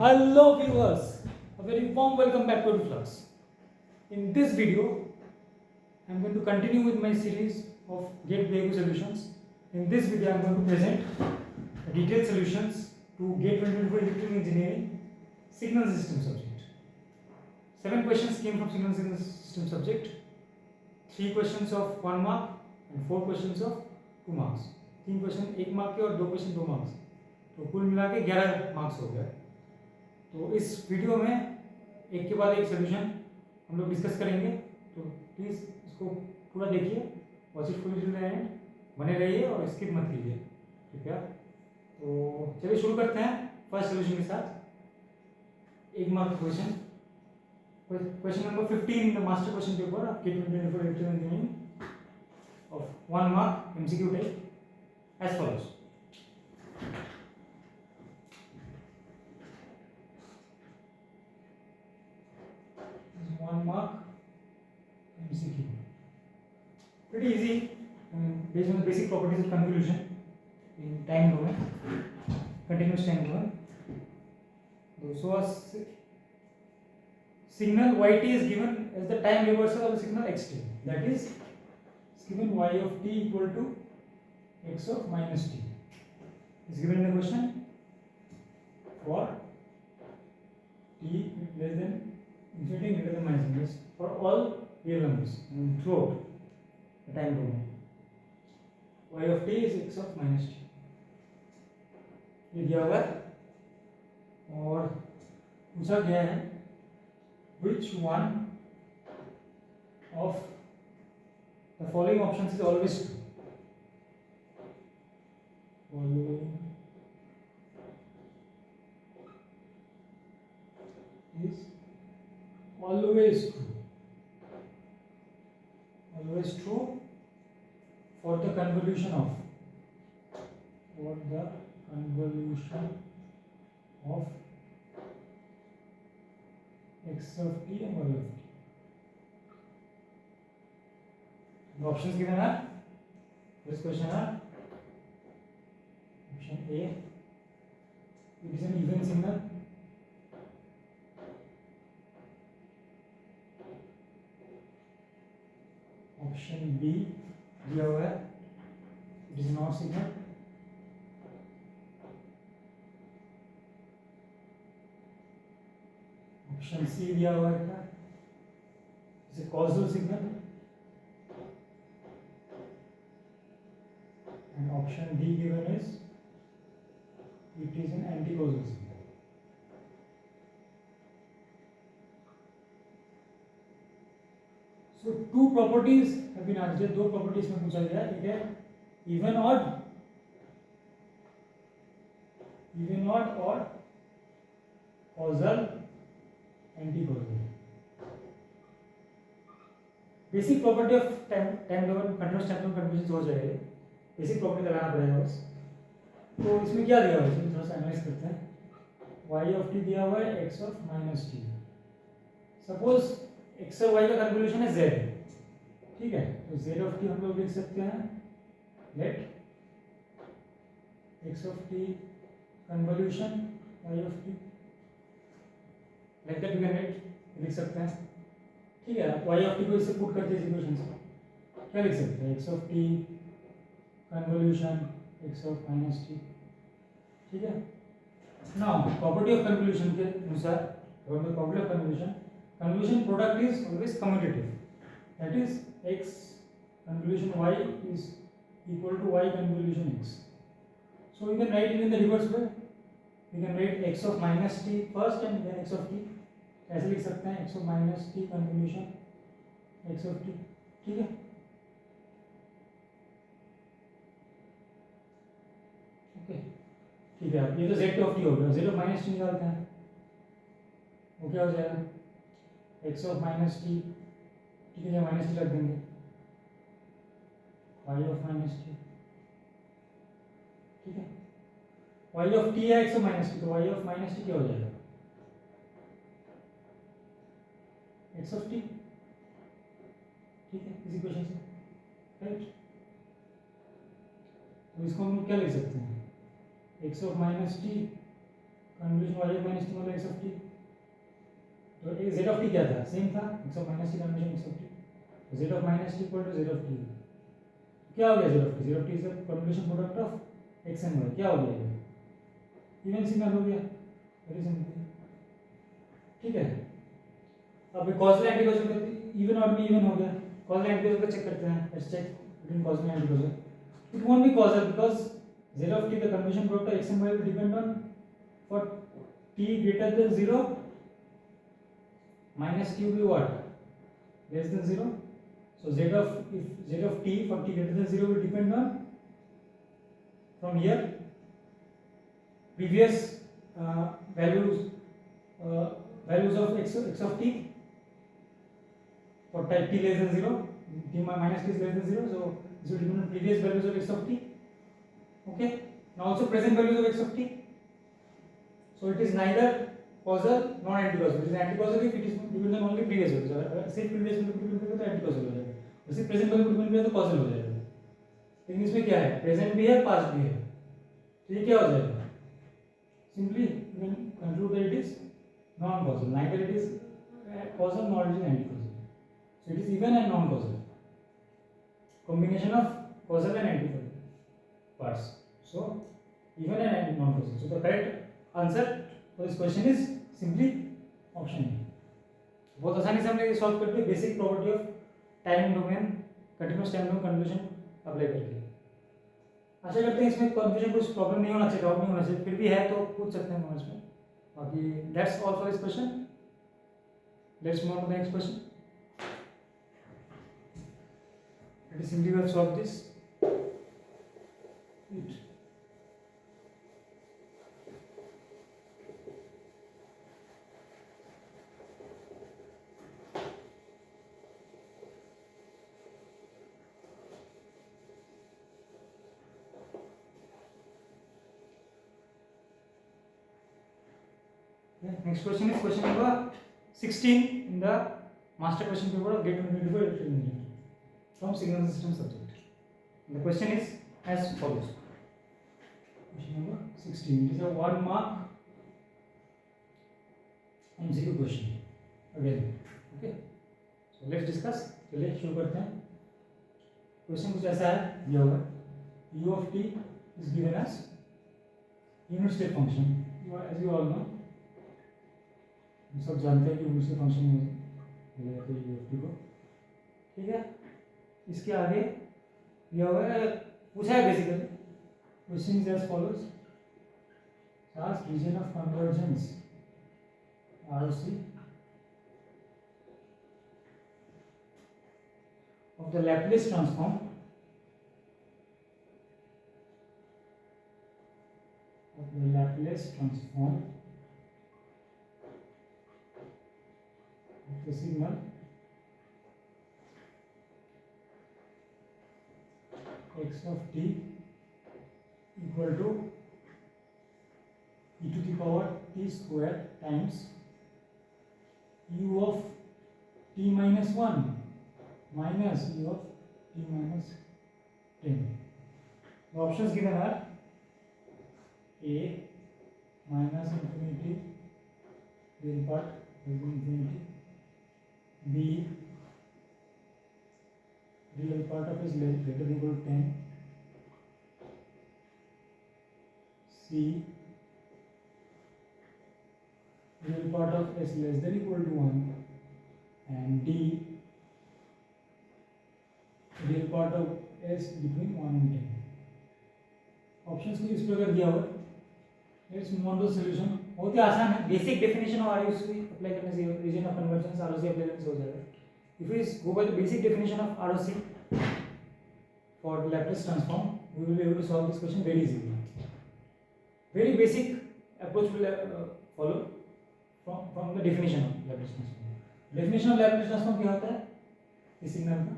Hello viewers, a very warm welcome back to Flux. In this video, I am going to continue with my series of GATE Lego solutions. In this video, I am going to present detailed solutions to GATE 2024 Electrical Engineering Signal System subject. 7 questions came from Signal System subject, 3 questions of 1 mark and 4 questions of 2 marks. 3 question 1 mark के और 2 question 2 marks, तो कुल मिला के 11 marks हो गए. तो इस वीडियो में एक के बाद एक सोल्यूशन हम लोग डिस्कस करेंगे, तो प्लीज़ इसको पूरा देखिए, watch it fully till the end, बने रहिए और स्किप मत कीजिए, ठीक है. तो चलिए शुरू करते हैं फर्स्ट सोल्यूशन के साथ. 1 mark question, question number 15 in the master question paper of GATE 2024 electrical engineering of 1 mark MCQ type as follows. One mark MCQ. Pretty easy, based on the basic properties of convolution in time domain, continuous time domain. So a signal yt is given as the time reversal of the signal xt. That is given y of t equal to x of minus t is given in the question for t less than infinity greater than minus infinity for all real numbers throughout the time domain. Y of t is x of minus t, ये दिया हुआ है और पूछा गया है which one of the following options is always true. Is always true. Always true for the convolution of x of t and y of t. The options given are, this question are option A, it is an even signal. Option B दिया हुआ है, it is an odd signal. Option C दिया हुआ है, it is a causal signal. And option D given is it is an anti-causal signal. So two properties have been asked. दो properties में पूछा गया, एक है even odd और causal anti-causal. Basic property of time domain continuous time domain convolution हो जाएगा. Basic property लगाना पड़ेगा बस. तो इसमें क्या दिया हुआ है, थोड़ा सा एनालाइज करते हैं. y of t दिया हुआ है x of minus t. Suppose x और y का कन्वोल्यूशन है z, ठीक है, तो z of t हम लोग लिख सकते हैं let x of t convolution y of t, like that we can लिख सकते हैं, ठीक है. y of t को इससे पुट करके इस इक्वेशन से क्या लिख सकते हैं, x of t convolution x of minus t, ठीक है. नाउ प्रॉपर्टी ऑफ कन्वोल्यूशन के अनुसार, property of convolution product is always commutative, that is x convolution y is equal to y convolution x. So you can write it in the reverse way. You can write x of minus t first and then x of t. ऐसे लिख सकते हैं, x of minus t convolution x of t, ठीक है. ठीक है, ये तो z ऑफ t हो गया. z ऑफ माइनस टी निकालते हैं, वो क्या हो जाएगा, x ऑफ माइनस टी, ठीक है, माइनस टी रख देंगे, y ऑफ माइनस टी, ठीक है. y ऑफ t है x ऑफ माइनस टी, तो y ऑफ माइनस टी क्या हो जाएगा, x ऑफ t, ठीक है, इस इक्वेशन से, राइट. तो इसको हम क्या लिख सकते हैं, x of minus t convolution y minus t मतलब x ऑफ टी, तो z ऑफ टी क्या था, सेम था x of minus t convolution x of t, z of minus t equal to z of t, क्या हो गया z of t, z of t is the convolution product of x and y, क्या हो गया, even signal हो गया, very simple, ठीक है। अब कॉजल एंटी कॉजल करते इवन और भी इवन हो गया, कॉजल एंटी कॉजल का चेक करते हैं, let's check between causal and anti causal, it won't be causal because z of t the convolution product of x and y will depend on for t greater than 0 minus t will be what less than 0, so z of if z of t for t greater than 0 will depend on from here previous values of x of t for type t less than 0, t minus t is less than 0, so this will depend on previous values of x of t, okay. Now also present values of x of t, so it is neither causal nor anti-causal, it is anti-causal if it is dependent on only previous values, अगर सिर्फ previous value को depend करेगा तो anti-causal हो जाएगा, और सिर्फ present value को डिपेंड करेगा तो causal हो जाएगा, लेकिन इसमें क्या है, present भी है past भी है, तो ये क्या हो जाएगा, simply you can conclude that it is non-causal, neither it is causal nor it is anti-causal, so it is even and non-causal, combination of causal and anti-causal parts, so even and non-causal, so the correct answer for this question is simply option A. बहुत आसानी से हमने solve करके basic property of time domain continuous time domain conversion apply करके, आशा करते हैं इसमें confusion कुछ प्रॉब्लम नहीं होना चाहिए, डाउट नहीं होना चाहिए, फिर भी है तो पूछ सकते हैं कमेंट्स में, बाकी that's all for this question, let's move on to the next question, it is simply we have solve this it. Next question is question number 16 in the master question paper of GATE 2024 electrical engineering from signal system subject. The question is as follows. Question number 16. It is a 1 mark MCQ question again. Okay. So let's discuss. चलिए शुरू करते हैं. Question कुछ ऐसा है, ये होगा u of t is given as unit step function. As you all know, सब जानते हैं कि यूनिट स्टेप फंक्शन में लेते हैं यूएफटी को, ठीक है. इसके आगे ये होगा, पूछा है basically, question is as follows, charge region of convergence RC of the Laplace transform the signal x of t equal to e to the power t square times u of t minus 1 minus u of t minus 10. The options given are a minus infinity real part will be infinity, b real part of is greater than equal to 10, c real part of s less than equal to 1, and d real part of s between 1 and 10. Options को इस प्रकार दिया हुआ. Let's move on to solution. बहुत ही आसान है, basic definition of ROC apply करने से region of convergence ROC apply करने से हो जाएगा. If we go by the basic definition of ROC for Laplace transform, we will be able to solve this question very easily. Very basic approach will follow from the definition of Laplace transform. Definition of Laplace transform क्या होता है, इस signal का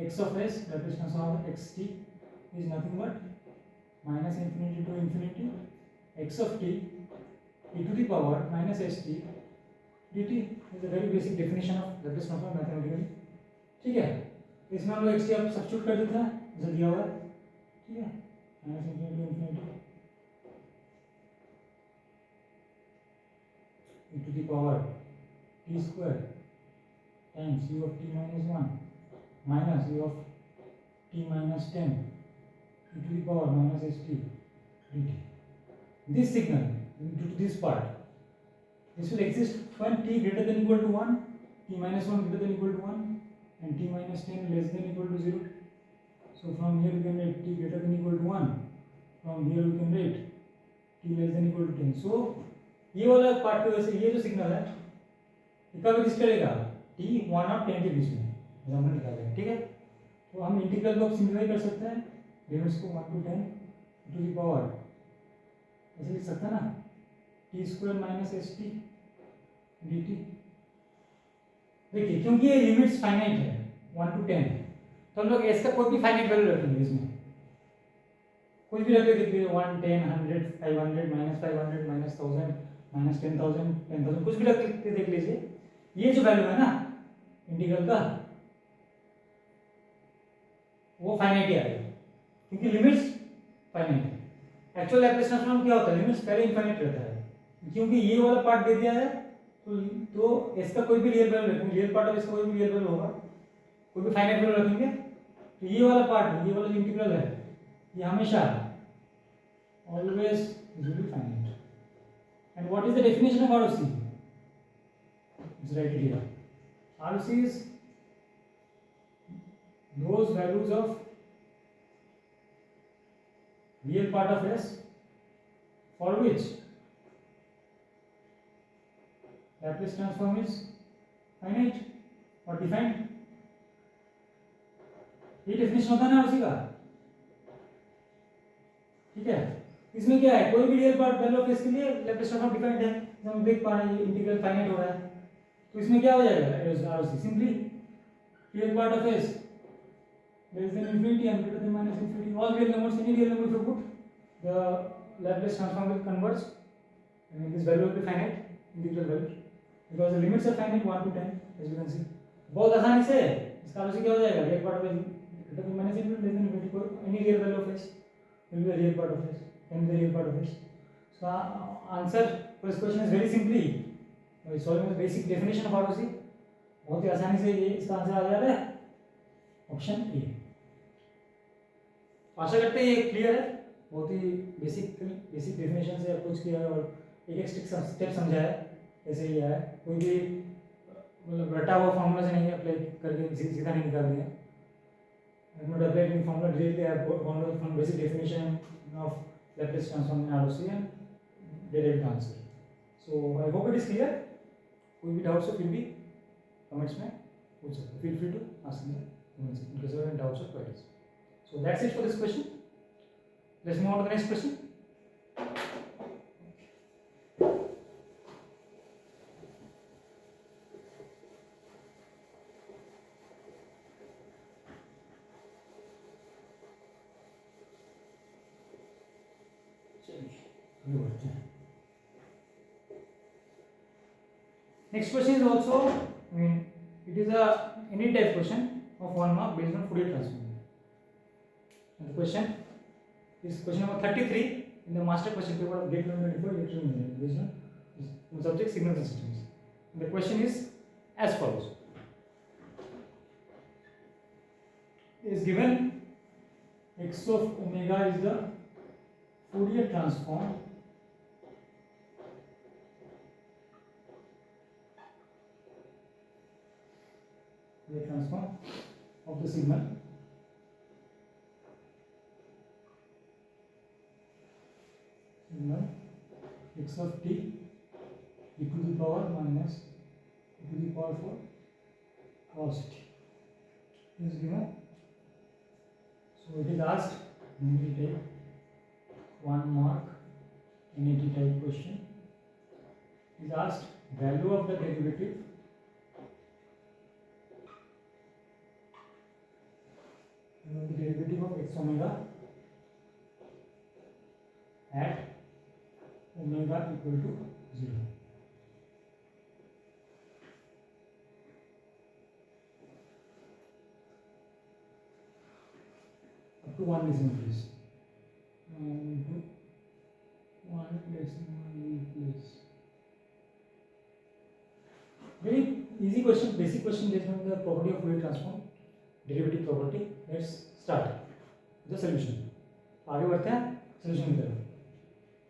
x of s Laplace transform of xt is nothing but minus infinity to infinity x of t e to the power minus st dt is a very basic definition of Laplace transform mathematically. ठीक है, इसमें हम लोग xt अब substitute कर देते हैं जो दिया हुआ है, ठीक है, minus infinity to infinity e to the power t square times u of t minus 1 minus u of t minus 10 e to the power minus st dt. This signal due to this part, this will exist when t greater than equal to 1, t minus 1 greater than equal to 1 and t minus 10 less than equal to 0. So from here we can write t greater than equal to 1, from here we can write t less than equal to 10. So ये वाला part की वजह से ये जो signal है ये कब एग्जिस्ट करेगा, t 1 और 10 के बीच में जब हमने निकाला, ठीक है। तो हम इंटीग्रल को सिंप्लीफाई कर सकते हैं, लिमिट्स को 1 to 10 टू द पावर ऐसे लिख सकते हैं ना, T square minus S T D T. देखिए क्योंकि ये लिमिट्स फाइनाइट है 1 to 10, तो हम लोग एस का कोई भी फाइनाइट वैल्यू रखेंगे, इसमें कुछ भी रख ले, देखिए 1 10 100 500 -500 -1000 -10,000 10,000 कुछ भी रख के देख लीजिए, ये जो वैल्यू है ना इंटीग्रल का वो फाइनाइट ही आएगा क्योंकि लिमिट्स फाइनाइट है। एक्चुअल लैप्लेस ट्रांसफॉर्म क्या होता है, लिमिट्स पहले इनफाइनाइट रहता है, क्योंकि ये वाला पार्ट दे दिया है तो इसका कोई भी रियल वैल्यू रखेंगे, रियल पार्ट ऑफ इसका कोई भी रियल वैल्यू होगा, कोई भी फाइनाइट वैल्यू रखेंगे, तो ये वाला पार्ट, ये वाला जो इंटीग्रल है ये हमेशा always will be finite. And what is the definition of ROC, it's right here, ROC is those values of real part of S for which Laplace transform is finite or defined। ये definition होता है ना उसी का, ठीक है। इसमें क्या है, कोई भी real part value of S के लिए Laplace transform डिफाइंड है, हम देख पा रहे हैं इंटीग्रल फाइनाइट हो रहा है, तो इसमें क्या हो जाएगा ROC, simply real part of S less than infinity and greater than minus infinity, all real numbers, any real number if you put, the Laplace transform will converge and this value will be finite, integral value, because the limits are finite 1 to 10 as you can see। बहुत आसानी से इसका ROC क्या हो जाएगा, real part of greater than minus infinity less than infinity for any real value of S will be a real part of S, can be the real part of S। So answer for this question is very simply by solving the basic definition of ROC, बहुत ही आसानी से ये इसका answer आ जा रहा है option A. आशा करते हैं ये क्लियर है, बहुत ही बेसिक डेफिनेशन से अप्रोच किया है और एक एक स्टेप समझाया है, ऐसे ही है, कोई भी मतलब रटा हुआ फॉर्मूला से नहीं अप्लाई करके सीधा नहीं निकाल दिया। I have not applied any formula directly, I have gone from basic definition of Laplace transform in ROC and derived answer। So I hope it is clear। कोई भी डाउट्स हो फिर भी कमेंट्स में पूछ सकते हो, feel free to ask me in case of any doubts or queries। So that's it for this question। Let's move on to the next question। Next question is also, I mean, it is a any type question of 1 mark based on Fourier transform। And the question is question number 33 in the master question paper of GATE 2024 electrical engineering based on subject signals and systems। And the question is as follows: it is given x of omega is the Fourier transform of the signal x of t e to the power minus e to the power 4 cos t is given। So it is asked, we take 1 mark NAT type question, is asked value of the derivative of x omega at omega equal to 0। Up to 1 decimal place, 1 decimal place, Very easy question, basic question based on the property of Fourier transform, derivative property. Let's start the solution. आगे बढ़ते हैं solution की तरफ.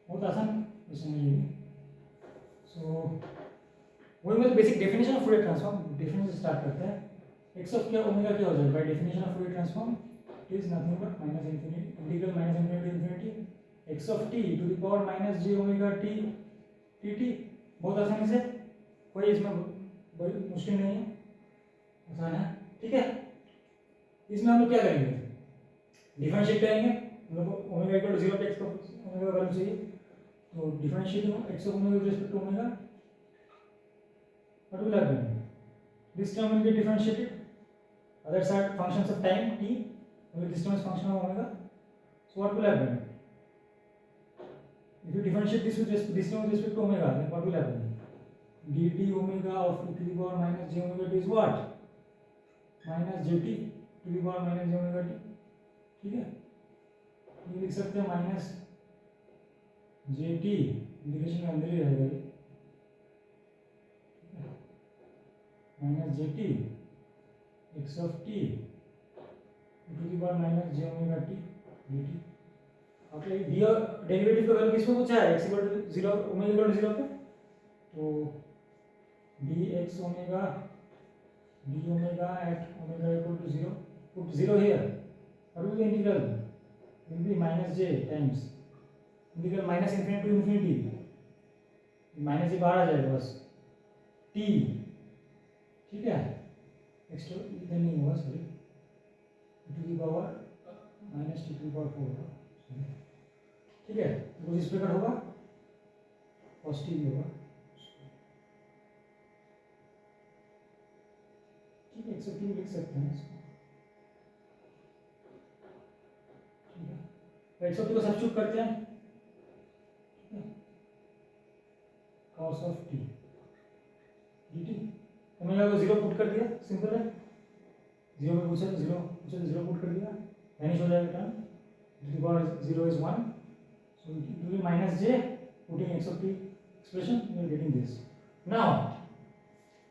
बहुत आसान question है ये. So वही मतलब basic definition of Fourier transform. Definition से स्टार्ट करते हैं. x of क्या ओमेगा क्या हो जाएगा? By definition of Fourier transform it is nothing but minus infinity integral minus infinity to infinity x of t to the power minus j omega t dt. बहुत आसानी से, कोई इसमें बड़ी मुश्किल नहीं है, आसान है. ठीक है, इसमें हम लोग क्या करेंगे? डिफरेंशिएट करेंगे. हम लोग को ओमेगा इक्वल टू 0 पे x का ओमेगा का वैल्यू चाहिए, तो differentiate x of omega with respect to omega. What will happen? This term will be differentiated. Other side functions of time t, this term is function of omega. So what will happen? If you differentiate this term with respect to omega, then what will happen? dt omega of e to the power minus j omega t is what? Minus jt to the power minus j omega t. ठीक है, ये लिख सकते हैं minus jt, integration के अंदर ही रहेगा ये, minus jt x of t to the power minus j omega t dt. आपने दिया डेरिवेटिव का वैल्यू किसमें पूछा है? x equal to 0 omega equal to 0 पे, तो dx omega d omega at omega equal to 0, put 0 here. What will the integral? Will be minus j times integral minus infinity to infinity, minus j बाहर आ जाएगा बस, t. ठीक है, extra इधर नहीं होगा, sorry, to the power minus t to the power 4 होगा. ठीक है, तो इस प्रकार होगा, पॉजिटिव भी होगा. ठीक है, 103 लिख सकते हैं इसको. ठीक है, तो 103 को सब्स्टिट्यूट करते हैं. ठीक है, cos of t dt, omega को 0 पुट कर दिया, सिंपल है. 0 में पूछा तो 0 पुट कर दिया, वैनिश हो जाएगा term. To the power 0 is 1, so it will be minus j, putting x of t expression, you are getting this. Now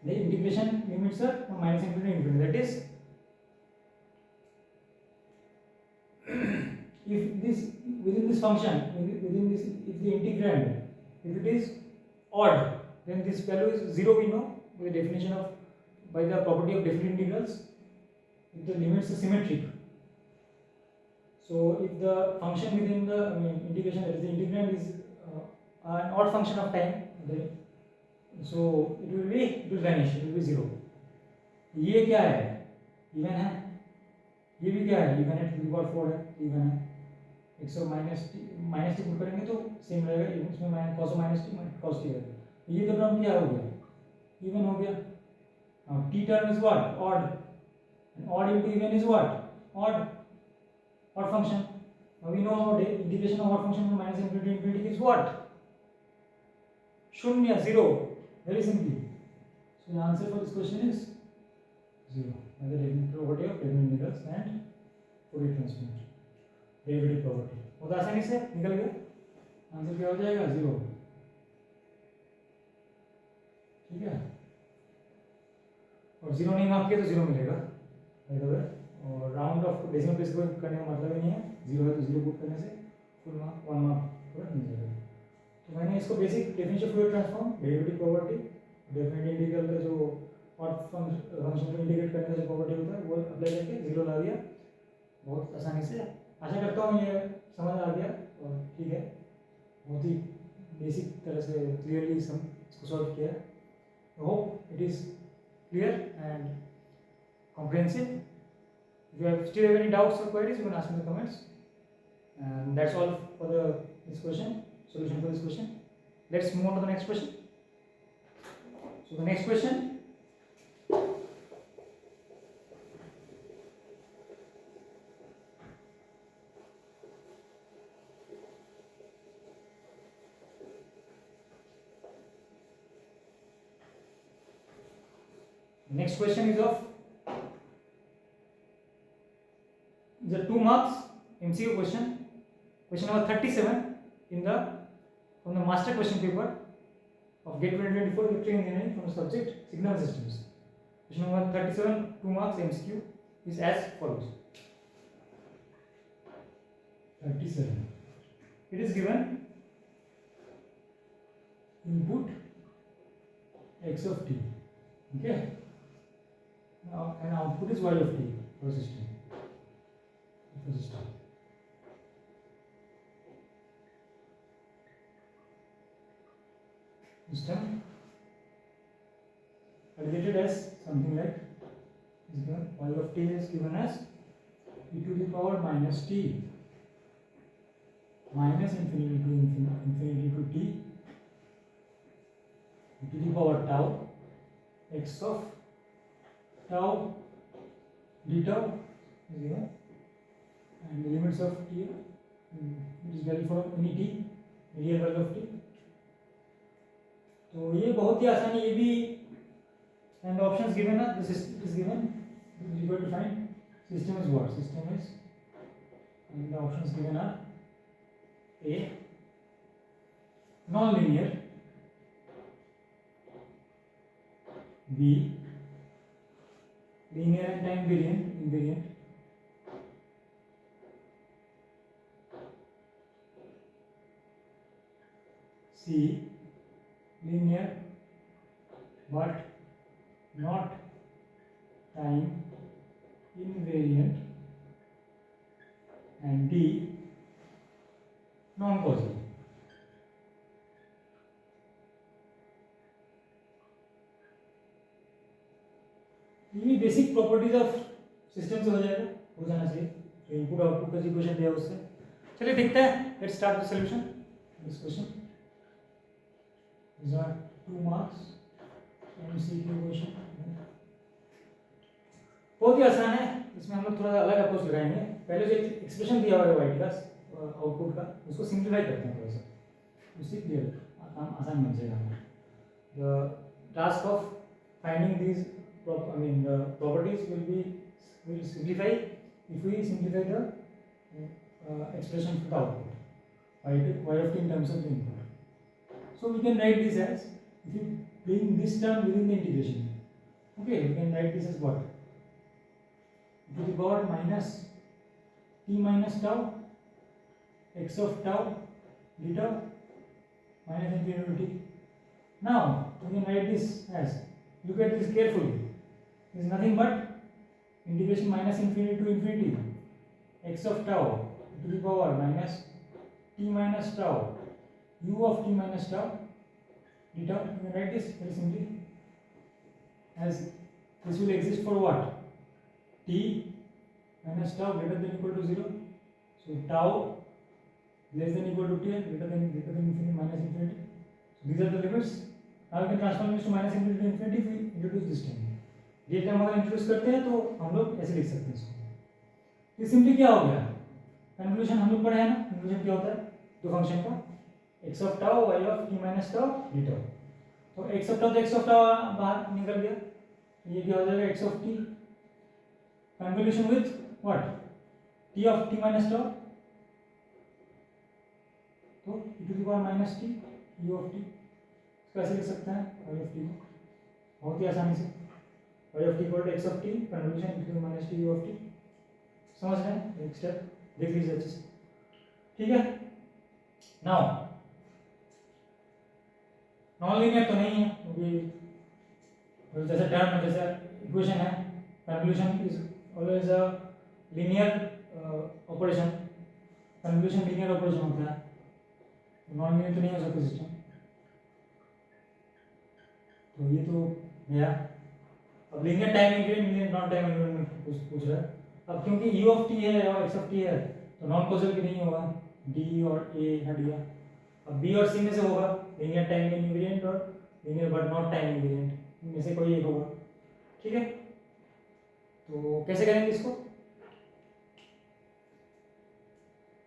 the integration limits are from minus infinity to infinity, that is if this within this function, within this, if the integrand, if it is odd, then this value is 0. We know by the definition of, by the property of definite integrals, if the limits are symmetric. So if the function within the integration, that is the integrand, is an odd function of time, then so it will vanish, it will be 0. ये क्या है? Even है. ये भी क्या है? Even है, to the power 4 है, इवन है. x और माइनस टी पुट करेंगे तो सेम रहेगा, इसमें minus cos minus T cos T रहेगा. ये तो टर्म क्या हो गया? इवन हो गया. Now t term is what? Odd. And odd into even is what? Odd function. Now we know about integration of odd function from minus infinity to infinity gives what? Shunya, 0. Very simply. So the answer for this question is 0. By the property of definite integrals and Fourier transform, derivative property. बहुत आसानी से निकल गया. Answer क्या हो जाएगा? 0. ठीक है, और 0 नहीं मार्क किया तो 0 मिलेगा. और राउंड ऑफ डेसिमल प्लेस को करने का मतलब ही नहीं है. 0 है तो 0 पुट करने से फुल मार्क 1 मार्क पूरा मिल जाएगा. तो मैंने इसको basic definition of fluid transform, derivative property, definite integral का जो ऑड फंक्शन को इंटीग्रेट करने का जो प्रॉपर्टी होता है वो अप्लाई करके 0 ला दिया बहुत आसानी से. आशा करता हूँ ये समझ आ गया और ठीक है, बहुत ही बेसिक तरह से क्लियरली इसको सॉल्व किया. Hope it is clear and comprehensive. If you have still have any doubts or queries, you can ask me in the comments. And that's all for this question, solution for this question. Let's move on to the next question. So the next question, next question is of the 2 marks MCQ question number 37 in the from the master question paper. of GATE 2024 Electrical Engineering from the subject Signal Systems. Question number 37, 2 marks MCQ is as follows. 37. It is given input x of t. Okay. Now and output is y of t for system. System calculated as something like is given y of t is given as e to the power minus t minus infinity to t e to the power tau x of tau d tau is given and the limits of t it is value for any t real value of t. तो ये बहुत ही आसान है, ये भी and options given है, this is given you going to find system is what system is and the options given are A non linear, B linear and time variant, C linear but not time invariant, and D non-causal. ये basic properties of system से हो जाएगा, हो जाना चाहिए। तो input output का equation दिया उससे। चलिए देखते हैं, let's start the solution this question. These are 2 marks MCQ question। बहुत ही आसान है, इसमें हम लोग थोड़ा अलग अप्रोच लगाएंगे। पहले जो एक्सप्रेशन दिया हुआ है वाइट का आउटपुट का, उसको सिंप्लीफाई करते हैं थोड़ा सा, उससे क्लियर काम आसान बन जाएगा हमारा। The task of finding these properties will simplify if we simplify the expression for the output y of t in terms of the input. So we can write this as, if you bring this term within the integration, okay, we can write this as what? E to the power minus t minus tau x of tau d tau minus infinity to t. Now we can write this as, look at this carefully, this is nothing but integration minus infinity to infinity x of tau to the power minus t minus tau u of t minus tau d tau. You can write this very simply as, this will exist for what? T minus tau greater than equal to 0. So tau less than equal to t and greater than infinity minus infinity. So these are the limits. Now we can transform this to minus infinity to infinity if we introduce this term. ये term अगर introduce करते हैं तो हम लोग ऐसे लिख सकते हैं इसको। ये सिंपली क्या हो गया, कन्वोल्यूशन हम लोग पढ़े हैं ना, कन्वोल्यूशन क्या होता है, दो फंक्शन का x of tau y of t minus tau d tau। तो x of tau तो x of tau बाहर निकल गया, ये क्या हो जाएगा x of t convolution with what, t of t minus tau, तो e to the power minus t u of t। कैसे लिख सकते हैं y of t को, बहुत ही आसानी से, y of t equal to x of t convolution e to the minus t u of t। समझ रहे हैं, एक स्टेप देख लीजिए अच्छे से, ठीक है। नाउ नॉन लीनियर तो नहीं है, क्योंकि जैसे टर्म में जैसे इक्वेशन है, convolution is always a linear operation, convolution linear operation होता है, नॉन लीनियर तो नहीं हो सकता सिस्टम। तो ये तो गया। अब linear time increment, linear non time increment पूछ रहा है। अब क्योंकि u of t है और x of t है तो नॉन कॉजल भी नहीं होगा, d और a हट गया। अब b और c में से होगा लीनियर टाइम इनवेरिएंट और linear but not time invariant, इनमें से कोई एक होगा, ठीक है। तो कैसे करेंगे इसको,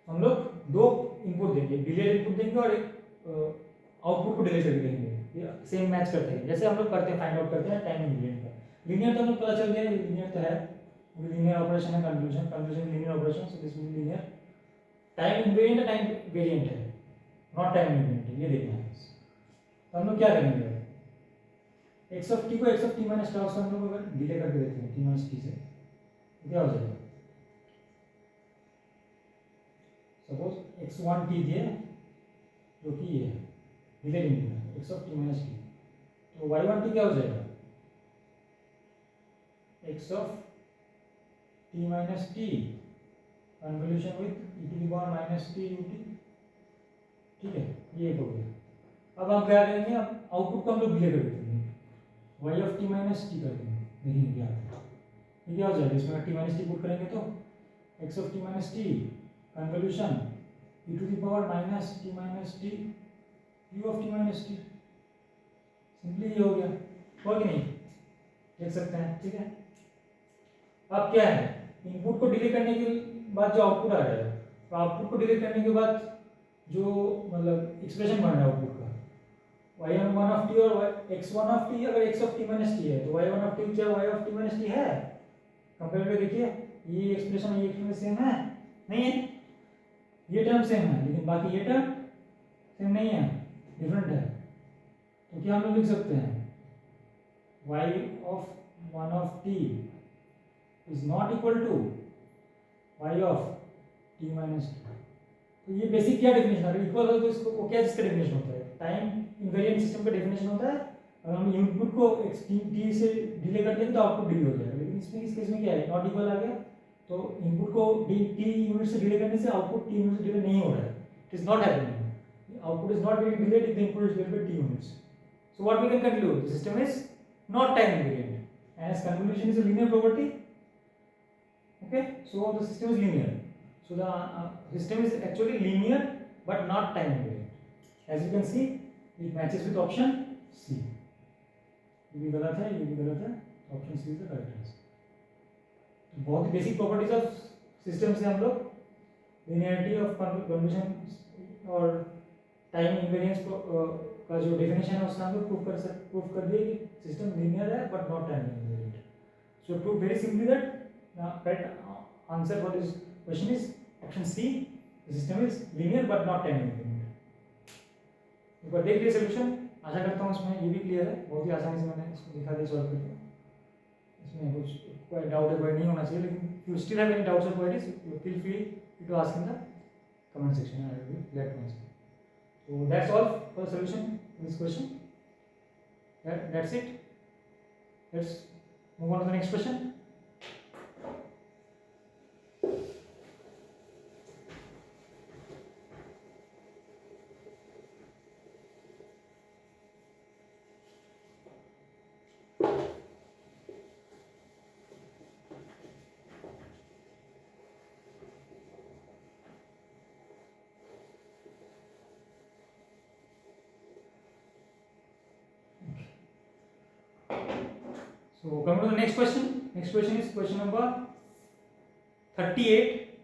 हम लोग दो इनपुट देंगे, डिलेड इनपुट देंगे और एक आउटपुट को डिले करके देंगे, ये सेम मैच करते हैं जैसे हम लोग करते हैं, फाइंड आउट करते हैं टाइम इनवेरिएंट का। लीनियर तो हम लोग पता चल गया, लीनियर तो है, लीनियर ऑपरेशन है, convolution linear operation, so this will be linear. Time invariant time variant है, नॉट टाइम इनवेरिएंट है, ये देखना है। तो हम लोग क्या करेंगे, एक्स ऑफ टी को x of t minus tau से हम लोग अगर डिले करके देते हैं टी माइनस टी से, तो क्या हो जाएगा, सपोज एक्स वन टी दिए जो कि ये डिले लिमिट है x of t minus t, तो वाई वन टी क्या हो जाएगा, x of t minus t convolution with e to the power minus t u t, ठीक है, ये एक हो गया। अब हम क्या करेंगे, अब आउटपुट को हम लोग डिले कर देते हैं, y of t minus t कर देंगे, देखिए क्या आता है, ये क्या हो जाएगा, इसमें टी माइनस टी पुट करेंगे तो x of t minus t convolution e to the power minus t u of t minus t, simply ये हो गया, हो कि नहीं, देख सकते हैं, ठीक है। अब क्या है, इनपुट को डिले करने के बाद जो आउटपुट आ रहा है, तो आउटपुट को डिले करने के बाद जो मतलब एक्सप्रेशन बन रहा है आउटपुट का, वाई वन ऑफ टी और एक्स वन ऑफ टी, अगर x of t minus t है तो वाई वन ऑफ टी चाहे y of t minus t है, कंपेयर करके देखिए, ये एक्सप्रेशन सेम है, नहीं है, ये टर्म सेम है लेकिन बाकी ये टर्म सेम नहीं है, डिफरेंट है, तो क्या हम लोग लिख सकते हैं, y of one of t is not equal to y of t minus t. तो ये बेसिक क्या डेफिनेशन है, इक्वल हो तो इसको वो क्या इसका डेफिनेशन होता है, टाइम इनवेरिएंट सिस्टम का डेफिनेशन होता है, अगर हम इनपुट को t से डिले करते हैं तो आउटपुट डिले हो जाएगा, लेकिन इसमें इस केस में क्या है, नॉट इक्वल आ गया, तो इनपुट को t यूनिट से डिले करने से आउटपुट t यूनिट से डिले नहीं हो रहा है, it is not happening, output is not getting delayed if the input is delayed by t units. So what we can conclude, the system is not time invariant, and as convolution is a linear property, okay, so the system is linear, so the system is actually linear but not time invariant, as you can see it matches with option C, ये भी गलत है, ये भी गलत है, option C is the correct answer. बहुत ही बेसिक प्रॉपर्टीज ऑफ सिस्टम से हम लोग लिनियरिटी ऑफ कन्वोल्यूशन और टाइम इनवेरिएंस का जो डेफिनेशन है उसका हम लोग प्रूफ कर दिए कि सिस्टम लीनियर है but not time invariant. So prove very simply that correct answer for this question is option C, the system is linear but not time invariant. एक बार देख लिए सॉल्यूशन, आशा करता हूँ इसमें ये भी क्लियर है, बहुत ही आसानी से मैंने इसको दिखा दिया सॉल्व करके, इसमें कुछ कोई डाउट है कोई नहीं होना चाहिए, लेकिन you still have any doubts और queries you feel free to ask in the comment section, I will be glad to answer. So that's all for the solution in this question. That's it. Let's move on to the next question. So coming to the next question. Next question is question number 38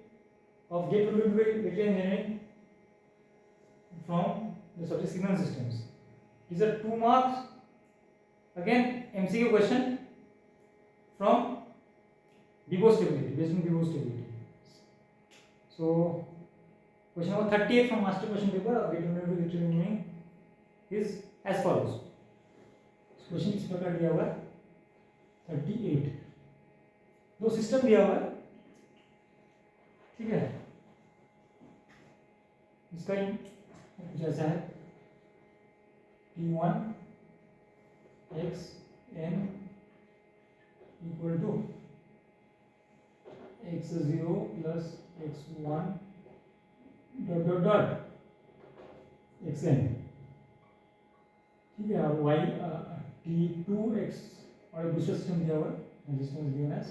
of Get Electrical Engineering from the subject signal systems. These are 2 marks. Again MCQ question from Bibo stability, based on Bibo stability. So question number 38 from master question paper of Get Electrical Engineering is as follows. Question इस प्रकार दिया हुआ है 38, दो system दिया हुआ है, ठीक है, इसका जैसा है P1 x n equal to x0 plus x1 dot dot dot xn, ठीक है, और y T2x और एक दूसरा सिस्टम दिया हुआ है, resistance given as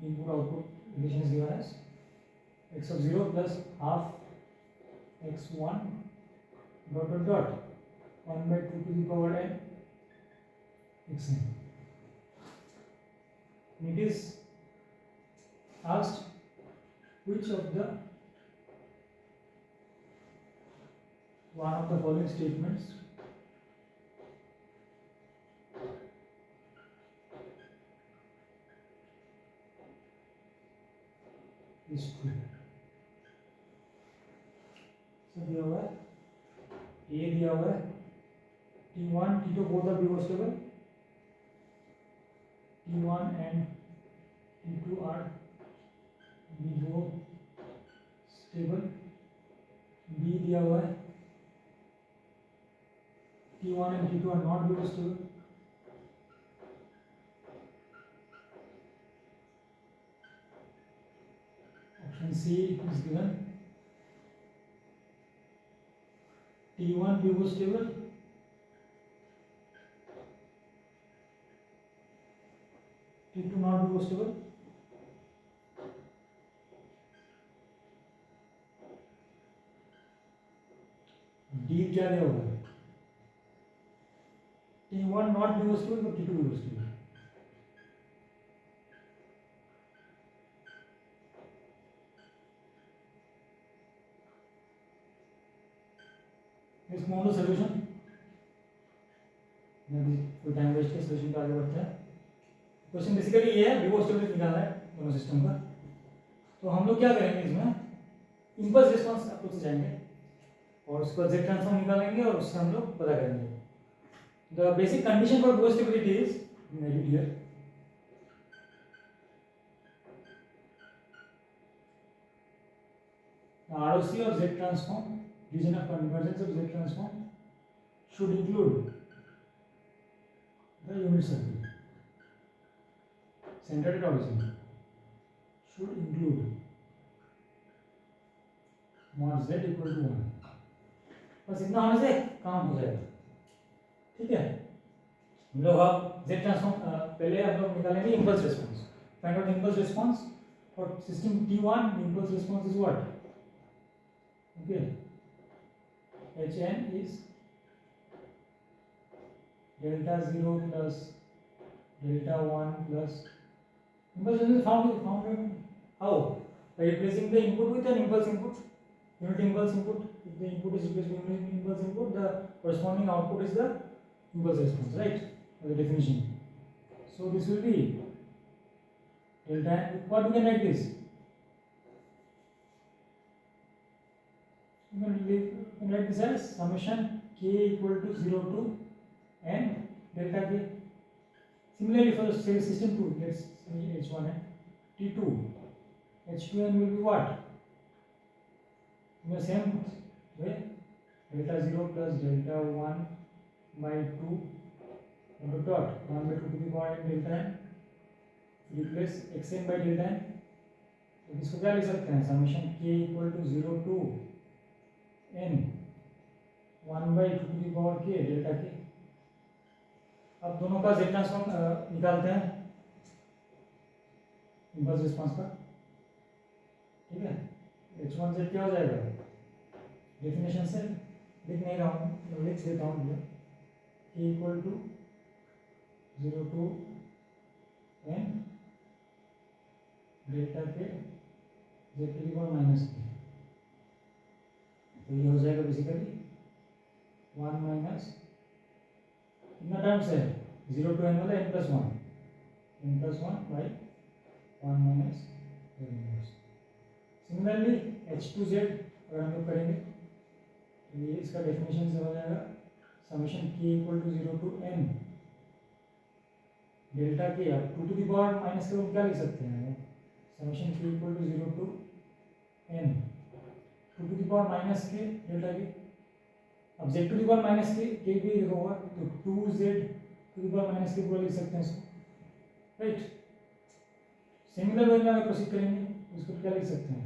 input output relation is given as x0 plus half x1 dot dot dot 1/2 to the power n xn. It is asked which of the one of the following statements is true. So दिया हुआ है A दिया हुआ है T1, T2 both are pivot stable. T1 and T2 are both stable. B दिया हुआ है. T1 and T2 are not pivot stable. Option C is given. T1 pivot stable. T2 not pivot stable. D क्या दिया हुआ है? T1 not pivot stable but T2 pivot stable. Let's move on to solution. कोई time waste के solution पे आगे बढ़ते हैं. क्वेश्चन बेसिकली ये है, pivot stability निकालना है दोनों सिस्टम का. तो हम लोग क्या करेंगे इसमें, इम्पल्स रिस्पांस अप्रोच से जाएंगे और उसको Z ट्रांसफॉर्म निकालेंगे और उससे हम लोग पता करेंगे. The basic condition for pivot stability is maybe here. The ROC of Z transform, region of convergence of Z transform, should include the unit circle centered at origin, should include mod Z equal to 1. बस इतना होने से काम हो जाएगा. ठीक है, हम लोग अब Z ट्रांसफॉर्म पहले हम लोग निकालेंगे impulse response. Find out impulse response for system T1. Impulse response is what? Okay, Hn is delta 0 plus delta 1 plus impulse is found how? By replacing the input with an impulse input, unit impulse input. If the input is replaced with unit impulse input, the corresponding output is the impulse response, right? The definition. So this will be delta. What we can write this? You can write this as summation k equal to 0 to n delta k. Similarly for the system 2, let's say H1 and T2, H2n will be what? In the same way, delta 0 plus delta 1 by 2 dot 1 by 2 to the power n delta n. Replace xn by delta n. तो इसको क्या लिख सकते हैं? Summation k equal to 0 to n 1 by 2 to the power k delta k. अब दोनों का Z transform निकालते हैं इम्पल्स रिस्पांस का. ठीक है, H1Z क्या हो जाएगा? डेफिनेशन से लिख नहीं रहा हूँ, लिख देता हूँ. k equal to 0 to n delta k Z to the power minus k. तो ये हो जाएगा बेसिकली 1 माइनस कितना टर्म्स है? 0 टू n वाला n plus 1 by 1 minus n. Similarly H2Z अगर हम लोग करेंगे तो ये इसका डेफिनेशन से हो जाएगा summation k equal to 0 to n delta k. अब 2 टू दी पावर माइनस के क्या लिख सकते हैं? Summation k equal to 0 to n 2 to the power minus k delta k. अब z to the power minus k भी होगा तो 2z to the power minus के पूरा लिख सकते हैं इसको, राइट. सिमिलर वे में अगर प्रोसीड करेंगे तो इसको क्या लिख सकते हैं?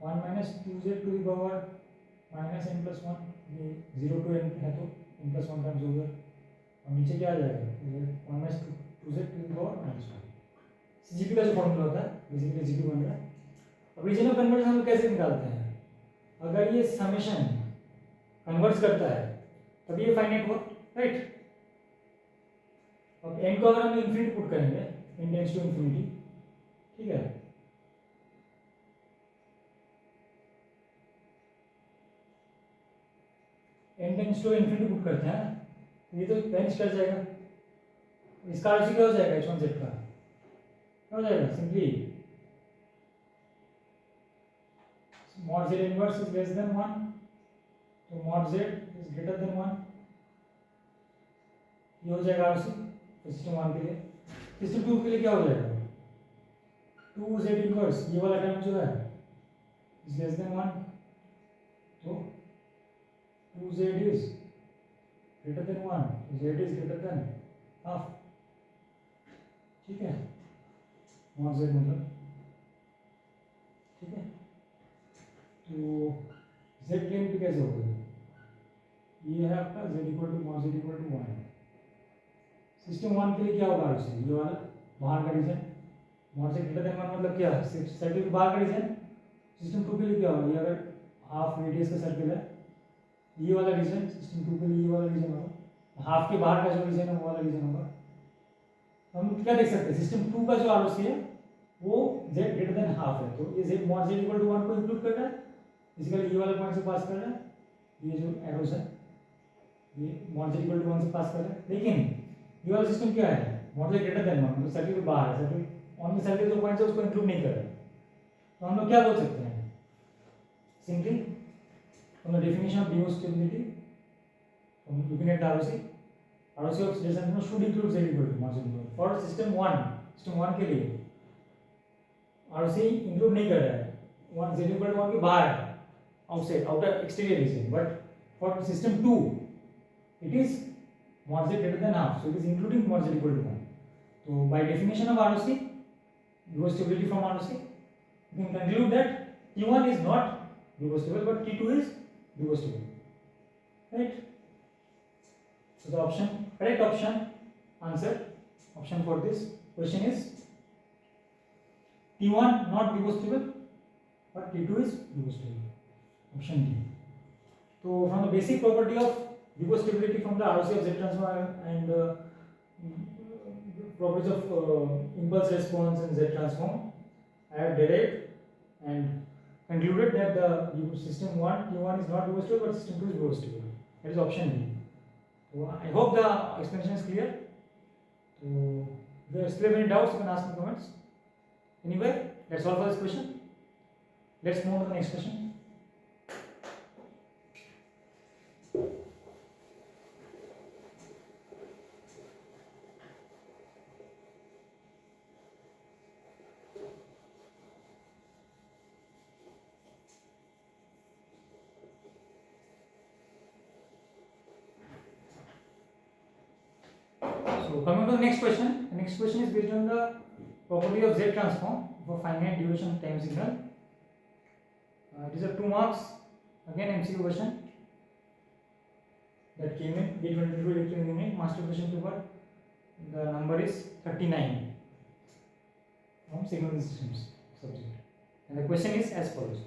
1 minus 2z to the power minus n plus 1. ये 0 टू n है तो n प्लस 1 टाइम्स हो गया और नीचे क्या आ जाएगा? 1 minus 2z to the power minus 1. CGP का जो फॉर्मूला होता है बेसिकली GP बन रहा है. अब रीजन ऑफ कन्वर्जन हम कैसे निकालते हैं? अगर ये समेशन कन्वर्ज करता है तब ये फाइनाइट हो, राइट. अब n को अगर हम इन्फिनिटी पुट करेंगे, n टेंड्स टू इन्फिनिटी, ठीक है, n tends to infinity put करते हैं तो ये तो वेनिश कर जाएगा. इसका अर्थ क्या हो जाएगा? H1Z का क्या हो जाएगा? Simply mod Z inverse is less than 1, so mod Z is greater than 1. ये हो जाएगा आरसी सिस्टम 1 के लिए। सिस्टम 2 के लिए क्या हो जाएगा, 2z इनवर्स, ये वाला टर्म जो है इज लेस देन 1, तो 2z is greater than 1, z is greater than half, ठीक है, नॉट z मतलब, ठीक है। तो z प्लेन पे कैसे होगा, ये है आपका z equal to mod z equal to 1। System 1 के लिए क्या होगा आरसी, ये वाला बाहर का रीजन, मॉड से ग्रेटर देन 1 मतलब क्या है, सर्किल के बाहर का रीजन। सिस्टम 2 के लिए क्या होगा, ये अगर हाफ रेडियस का सर्किल है, ये वाला रीजन सिस्टम 2 के लिए ये वाला रीजन होगा, हाफ के बाहर का जो रीजन है वो वाला रीजन होगा। हम क्या देख सकते हैं, सिस्टम 2 का जो आरसी है वो z ग्रेटर देन हाफ है, तो ये z mod z equal to 1 को इंक्लूड कर रहा है, बेसिकली ये वाला पॉइंट से पास कर रहा है, ये जो एरोस है ये मॉड z इक्वल टू 1 से पास कर रहा है। लेकिन ये वाला सिस्टम क्या है, मॉड z ग्रेटर देन 1 मतलब सर्किल के बाहर है, सर्किल ऑन द सर्किल जो पॉइंट है उसको इंक्लूड नहीं कर रहा है। तो हम लोग क्या बोल सकते हैं, simply from the definition of DO stability from looking at ROC of transformer should include z equal to mode z equal for system 1 के लिए ROC इंक्लूड नहीं कर रहा है, 1 z equal to 1 के बाहर है, outside outer exterior region, but for system 2 it is mod z greater than half, so it is including mod z equal to 1. So by definition of ROC, DO stability from ROC, you can conclude that T1 is not DO stable but T2 is DO stable, right? So the option, correct option answer option for this question is T1 not DO stable but T2 is DO stable, option D. So from the basic property of DO stability from the ROC of Z transform and properties of impulse response in Z transform, I have derived and concluded that the system 1 T1 is not DO stable but system 2 is DO stable. That is option D. So I hope the explanation is clear. So if you still have any doubts, you can ask in comments. Anyway, that's all for this question. Let's move on to the next question. So coming to the next question. The next question is based on the property of Z transform for finite duration time signal. It is a 2 marks, again MCQ question that came in day 22 electrical engineering master question paper. The number is 39 from signal systems subject, and the question is as follows.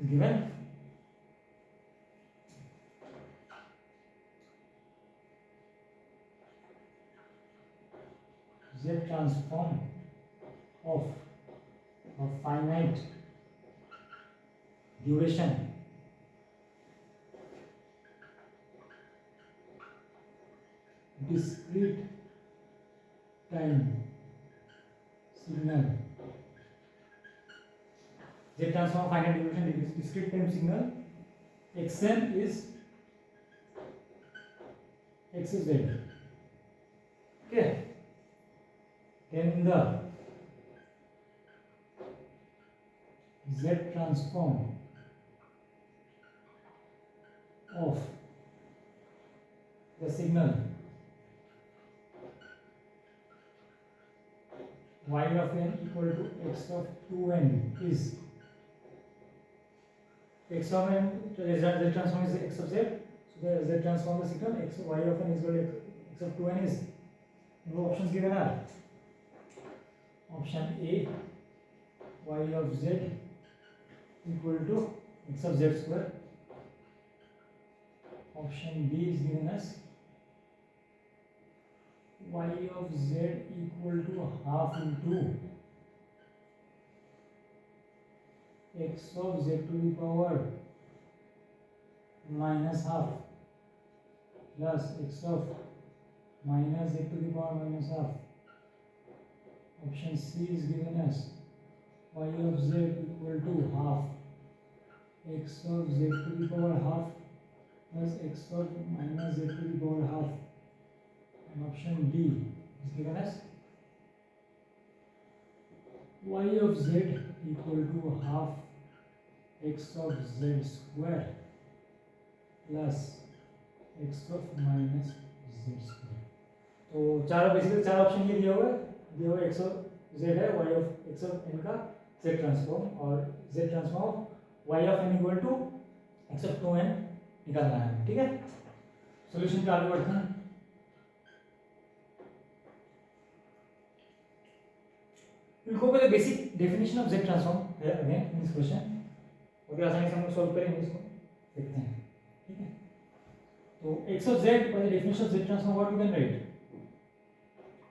Given Z transform of a finite duration discrete time signal, Z transform of finite duration discrete time signal, xn is x is z. Okay, then the Z transform of the signal y of n equal to x of 2n is x of n, Z transform is x of z, so the Z transform the signal x y of n is equal to x of 2n is, the options given are option A y of z equal to x of z square, option B is given as y of z equal to half into x of z to the power minus half plus x of minus z to the power minus half. Option C is given as y of z equal to half x of z to the power half plus x of minus z to the power half, and option D is given as y of z equal to half x of z square plus x of minus z square। तो चारों basically चार option ये दिया हुआ x of z है, y of x of n का z transform और z transform of y of n equal to x of 2n निकालना है। ठीक है, सॉल्यूशन पे आगे बढ़ते हैं। We'll go with the basic definition of Z transform here again in this question। और आसानी से हम लोग सॉल्व करेंगे इसको, देखते हैं। ठीक है, तो x of z by the definition of Z transform, what we can write?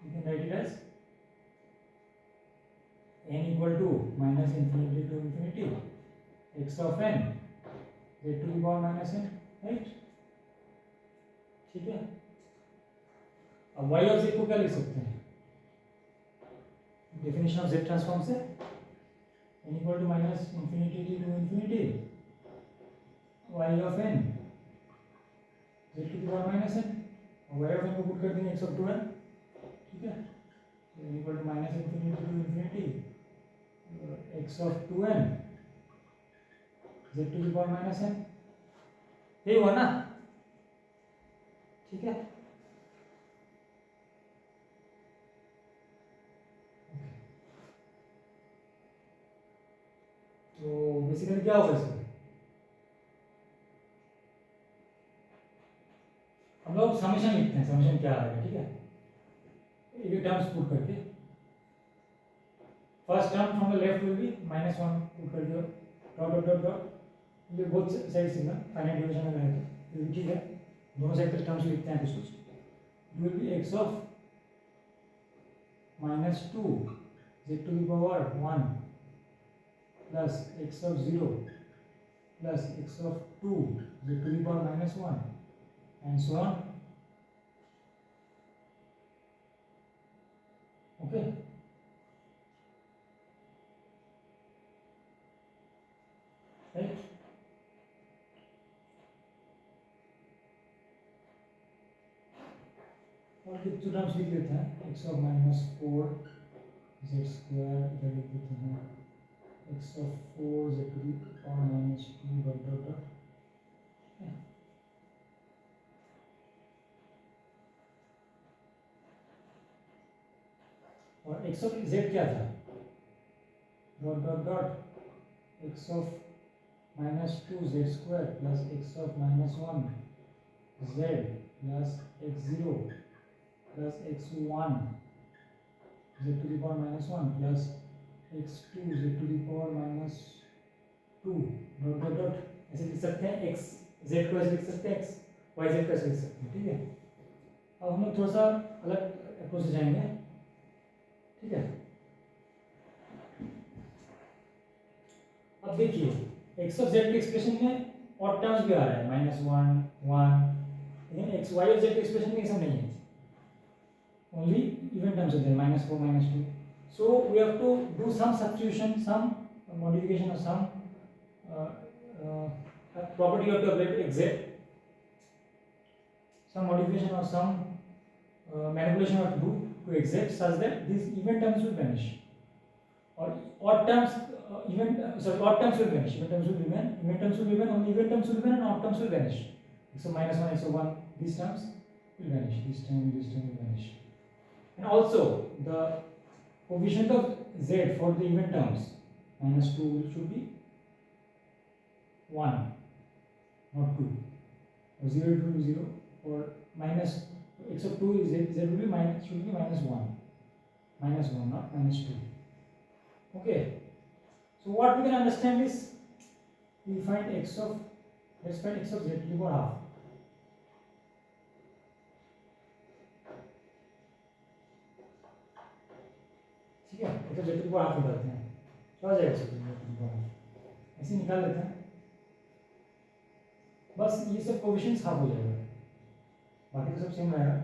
You can write it as n equal to minus infinity to infinity x of n z to the power minus n, right? ठीक है, अब y of z को क्या लिख सकते हैं definition of z transform से? n equal to minus infinity to infinity y of n z to the power minus n, और y of n को पुट कर देंगे x of 2n। ठीक है, n equal to minus infinity to infinity x of 2n z to the power minus n, यही हुआ ना? ठीक है, तो बेसिकली क्या होगा इसमें? हम लोग समेशन लिखते हैं, समेशन क्या आएगा? ठीक है, ये टर्म्स पुट करके first term from the left will be -1 put कर दियो, डॉट डॉट डॉट डॉट, ये both side signal finite division में रहेगा, ये भी ठीक है। दोनों साइड के टर्म्स लिखते हैं कुछ will be x of -2 z to the power 1 plus x of 0 plus x of 2 z to the power -1 and so on। okay, right? और कुछ टर्म्स लिख लेते हैं, x of -4 z square इधर लिख देते हैं, x of 4 z to the power -2 dot dot dot। और x of z क्या था? Dot dot dot x of -2 z square plus x of -1 z plus x0 plus x1 z to the power -1 plus x2 z to the power -2 dot dot dot, ऐसे लिख सकते हैं। x z को ऐसे लिख सकते हैं, x y z को ऐसे लिख सकते हैं। ठीक है, अब हम लोग थोड़ा सा अलग अप्रोच से जाएंगे। ठीक है, अब देखिए x ऑफ z के एक्सप्रेशन में ऑड टर्म्स भी आ रहा है, -1 1, लेकिन x y ऑफ z के एक्सप्रेशन में ऐसा नहीं है, ओनली इवन टर्म्स होते हैं, -4 -2। so we have to do some substitution, some modification or some property you have to apply to x, some modification or some manipulation you have to do to x such that these even terms will vanish, or odd terms odd terms will vanish, even terms will remain, only even terms will remain and odd terms will vanish. So -1 x of 1, these terms will vanish, this term will vanish, and also the coefficient of z for the even terms -2 should be 1 not 2, or 0 to 0, or minus x of 2 is z will be minus, should be -1 not -2. okay, so what we can understand is we find x of, let's find x of z to the power half। ठीक है, x of z to the power half निकालते हैं, क्या हो जाएगा x of z to the power half, ऐसे निकाल लेते हैं, बस ये सब कोएफिशिएंट्स हाफ हो जाएगा, बाकी तो सब सेम रहेगा।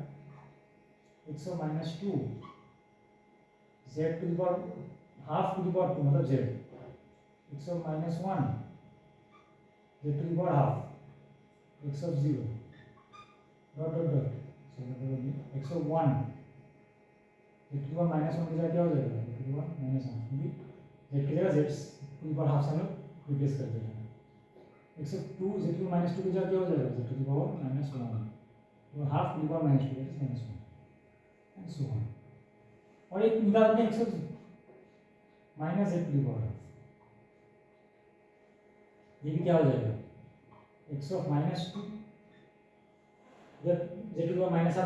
x of -2 z to the power half to the power 2 मतलब z, x of minus 1 z to the power half, x of 0 dot dot dot, so मतलब x of 1 z to the power minus 1 की जगह क्या हो जाएगा, z to the power minus 1, क्योंकि z की जगह z to the power half से हम लोग रिप्लेस कर देंगे। x of 2 z to the power minus 2 की जगह क्या हो जाएगा, z to the power minus 1, तो half to the power minus 2 is minus 1 and so on। और एक निकालते हैं x of minus z to the power, ये भी क्या हो जाएगा, x of minus 2 जब z to the power minus z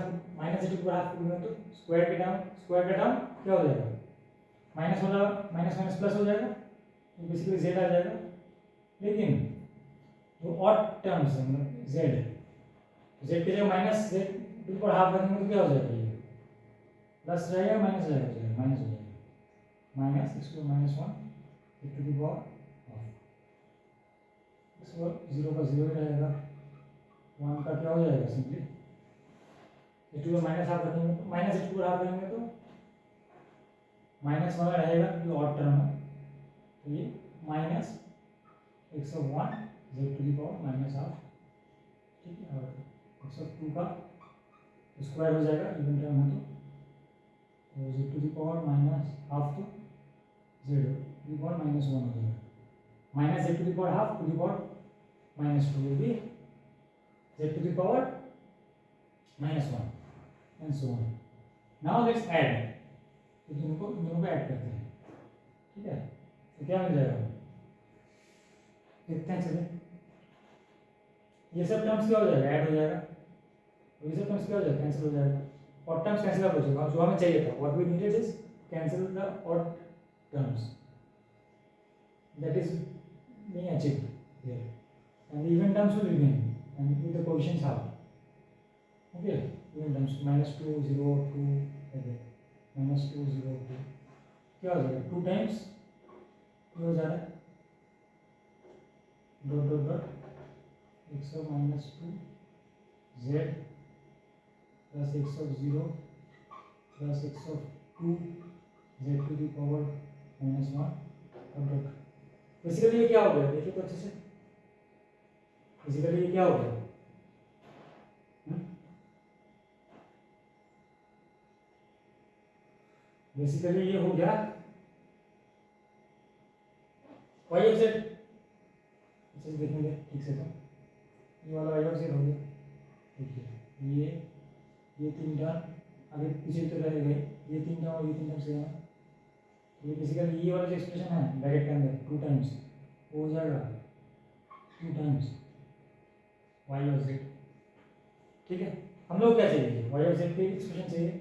to the power half करूँगा तो स्क्वायर के टर्म क्या हो जाएगा, माइनस वाला माइनस माइनस प्लस हो जाएगा, तो बेसिकली z आ जाएगा। लेकिन जो ऑड टर्म्स है मतलब z की जगह minus z to the power half रखेंगे तो क्या हो जाएगा, ये प्लस रहेगा माइनस जाएगा, माइनस हो जाएगा, minus x to minus 1 z to the power half, x को 0 का 0 ही रहेगा, 1 का क्या हो जाएगा simply z to the minus half रखेंगे तो minus z to the half रखेंगे तो माइनस वाला रहेगा क्योंकि ऑड टर्म है, तो ये minus x of 1 z to the power minus half, ठीक है, और x of 2 का स्क्वायर हो जाएगा इवन टर्म है तो z to the power minus half तो z to the power minus 1 हो जाएगा, minus z to the power half to the power minus 2 will be z to the power minus 1 and so on। Now let's add, तो दोनों को add करते हैं, ठीक है, तो क्या मिल जाएगा, देखते हैं चलिए, ये सब टर्म्स क्या हो जाएगा, ऐड हो जाएगा, और ये सब टर्म्स क्या हो जाएगा, कैंसिल हो जाएगा, और टर्म्स कैंसिल हो जाएगा, जो हमें चाहिए था, what we needed is cancel the odd terms, that is being achieved here, and the even terms will remain and with the coefficients half, okay, even terms minus 2 0 2 like that, minus 2 0 2 क्या हो जाएगा, 2 times ये हो जा रहा है dot dot dot x of minus 2 z plus x of 0 plus x of 2 z to the power minus 1 dot dot. Basically ये क्या हो गया, देखिए तो अच्छे से, बेसिकली ये क्या हो गया, बेसिकली ये हो गया y of z, अच्छे से देखेंगे ठीक से, तो ये वाला y of z हो गया, देखिए ये 3 टर्म आगे पीछे तो रहेगा, ये 3 टर्म और ये 3 टर्म सेम है, ये बेसिकली ये वाला जो एक्सप्रेशन है ब्रैकेट के अंदर 2 टाइम्स वो हो जाएगा 2 टाइम्स y of z, ठीक है। हम लोग क्या चाहिए, y of z की एक्सप्रेशन चाहिए,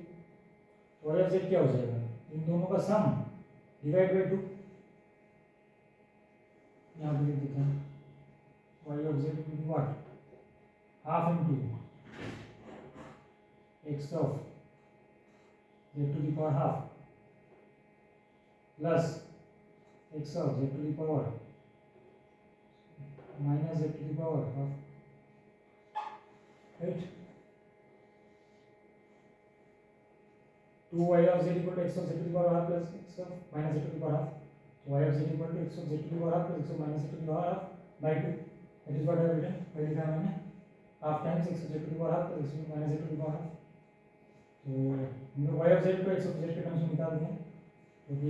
y of z क्या हो जाएगा, इन दोनों का सम डिवाइड बाय 2, यहाँ पे लिख देते हैं y of z will be what, half into x of z to the power half plus x of z to the power minus z to the power half, right, 2y of z equal to x of z to the power half plus x of minus z to the power half, so y of z equal to x of z to the power half plus x of minus z to the power half by 2, that is what I have written, by लिखा है मैंने half times x of z to the power half plus x of minus z to the power half, तो हम लोग y of z को x of z के terms में निकाल दिए क्योंकि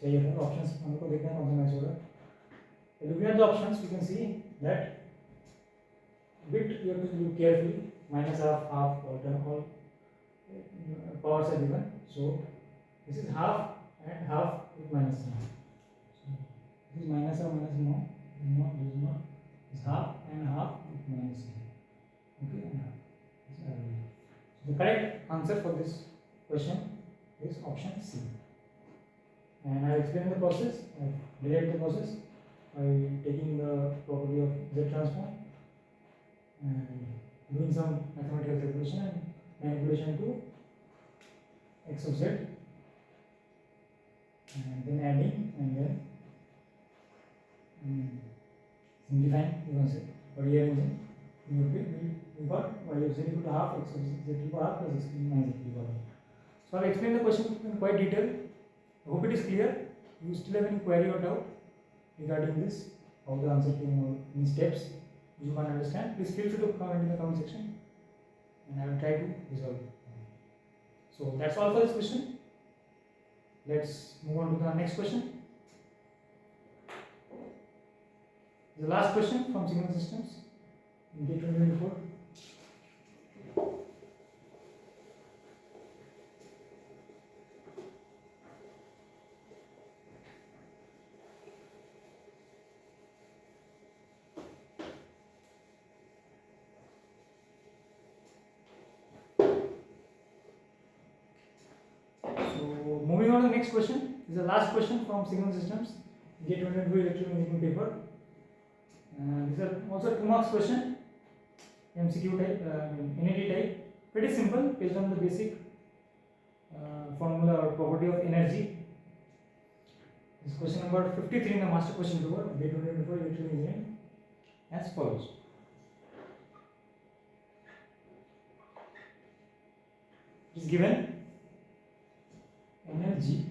चाहिए था, ऑप्शंस हमको देखना है कौन सा मैच होगा, looking at the options we can see that bit you have to look carefully, minus half half or term all powers are given, so this is half and half with minus sign, so this is minus or minus no, this is not, is half and half with minus sign, okay, and half. So the correct answer for this question is option C, and I explained the process, I derived the process by taking the property of Z transform and doing some mathematical calculation and manipulation to x of z, and then adding and then simplifying, you can say, or rearranging, we got y of z equal to half x of z to the power half plus x minus z to the power half. So I have explained the question in quite detail. I hope it is clear. You still have any query or doubt regarding this? How the answer came or any steps you can't understand? Please feel free to comment in the comment section, and I will try to resolve it. So that's all for this question. Let's move on to the next question. The last question from signal systems in GATE 2024. So moving on to the next question. This is the last question from signal systems, GATE 2024 electrical engineering paper. These are also 2 marks question, MCQ type, NAD type. Pretty simple, based on the basic formula or property of energy. This question number 53 in the master question paper, GATE 2024 electrical engineering, as follows. It is given energy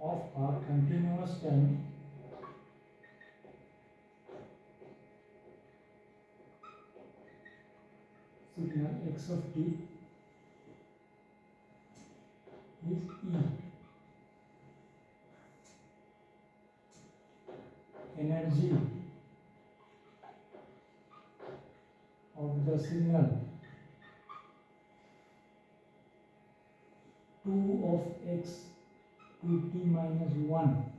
of a continuous time signal x of t is E. Energy of the signal 2 of x to t minus 1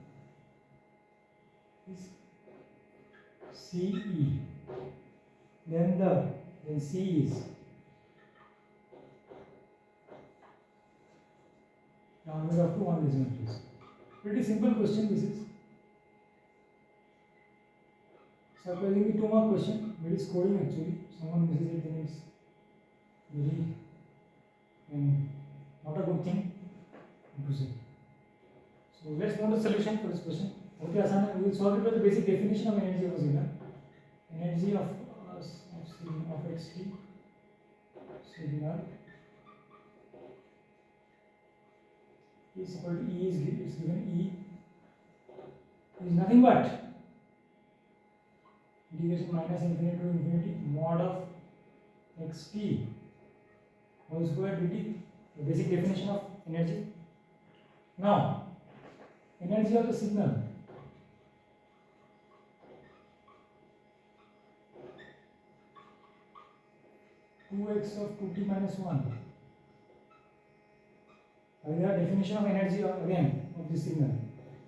is CE. Then C is rounded up to 1 decimal place. Pretty simple question this is. Surprisingly 2 mark question, very scoring actually. Someone misses it, then it's very not a good thing to say. So let's move to the solution for this question. Okay, Asana, we will solve it by the basic definition of energy of a signal. Energy of xt signal is equal to E is given E is nothing but integration minus infinity to infinity mod of xt whole square dt, the basic definition of energy. Now, energy of the signal two x of 2t minus 1. The definition of energy again of this signal.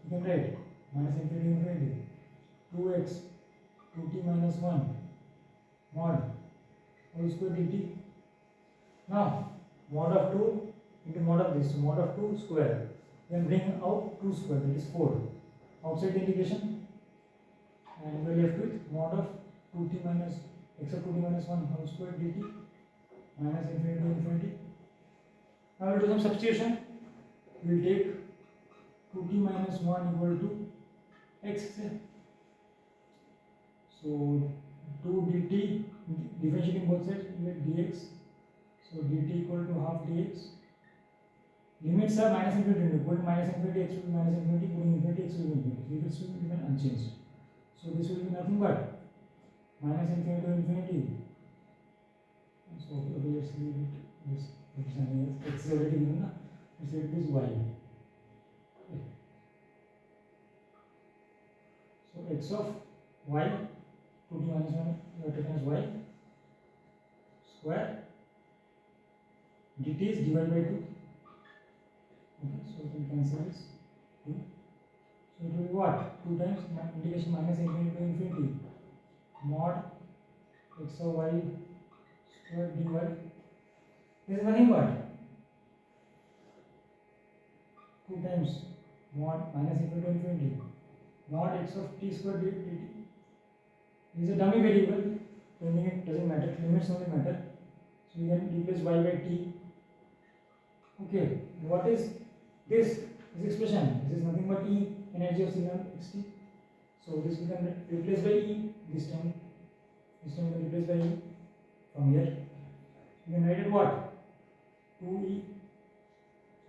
You can write minus infinity infinity 2x 2t minus 1 mod whole square dt. Now, mod of 2 into mod of this, so mod of 2 square. Then bring out 2 square, that is 4. Outside the integration, and we are left with mod of 2t minus x of 2t minus 1 whole square dt minus infinity to infinity. Now we will do some substitution. We will take 2t minus 1 equal to x. So 2 dt, differentiating both sides, we get dx. So dt equal to half dx. Limits are minus infinity, put minus infinity, x will be minus infinity, putting infinity, x will be infinity. Limits will be given unchanged. So this will be nothing but minus infinity to infinity. So okay, let's leave it. This x is already given. Let's say it is y. Okay. So x of y 2t minus 1 we are taken as y square dt is divided by 2. Okay, so we can cancel this 2. So it will be what? 2 times integration minus infinity to infinity mod x of y square dy. This is nothing but 2 times mod minus infinity to infinity mod x of t square dt. This is a dummy variable, ending it doesn't matter, limits only matter. So we can replace y by t. Okay, what is this expression? This is nothing but E, energy of signal xt. So this we can replace by E this time. This time we can replace by E from here. We can write it what? 2E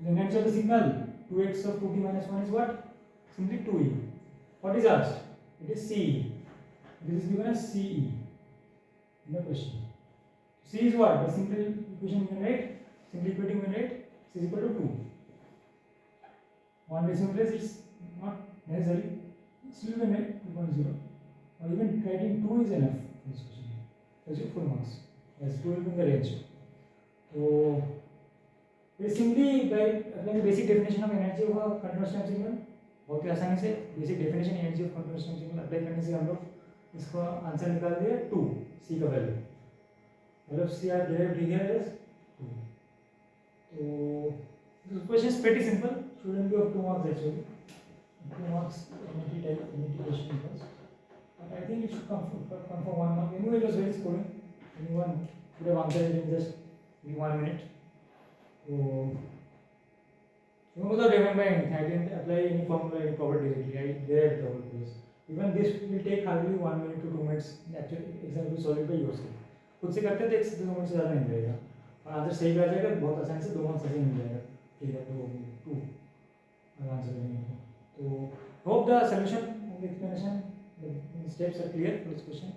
The energy of the signal 2x of 2t minus 1 is what? Simply 2e. What is asked? It is CE. This is given as CE in the question. C is what? The simple equation you can write. Simply equating you can write C is equal to 2. One decimal place is not necessary. Still you can write 2.0. Or even writing 2 is enough for this question. That's your full marks. As 2 will be in the range. So we simply by applying basic definition of energy of a continuous time signal, बहुत ही आसानी से basic definition energy of continuous time signal apply करने से हम लोग इसका answer निकाल दिया 2 C का वैल्यू मतलब C are derived here as 2. So this question is pretty simple, shouldn't be of 2 marks actually. 2 marks MT type MT question was, but I think it should come for 1 mark. Anyway, it was very scoring. Anyone could have answered it in just 1 minute. So without remembering, I didn't apply any formula, any property directly. I derived the properties. Even this will take hardly 1 minute to 2 minutes. Actually, exam will solve it by yourself. खुद से करते तो 1 से 2 minute से ज़्यादा नहीं लगेगा और आंसर सही आ जाएगा बहुत आसानी से 2 मार्क्स सही मिल जाएगा ठीक है तो 2 आंसर देंगे तो hope the solution and the explanation the steps are clear for this question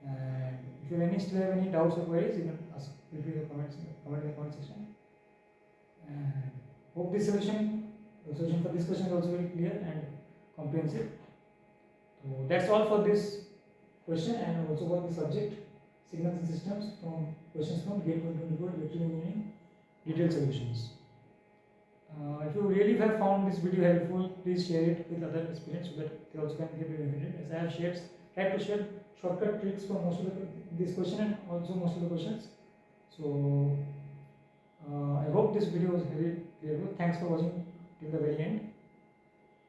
and if you still have any doubts or queries you can ask feel free to comment in the comment section and hope this solution for this question is also very clear and comprehensive. So that's all for this question and also for the subject signals and systems from questions from GATE 2024 electrical engineering detailed solutions. If you really have found this video helpful, please share it with other aspirants so that they also can get benefited. As I have tried to share shortcut tricks for most of this question and also most of the questions. So I hope this video was very clear. Thanks for watching till the very end.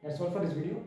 That's all for this video.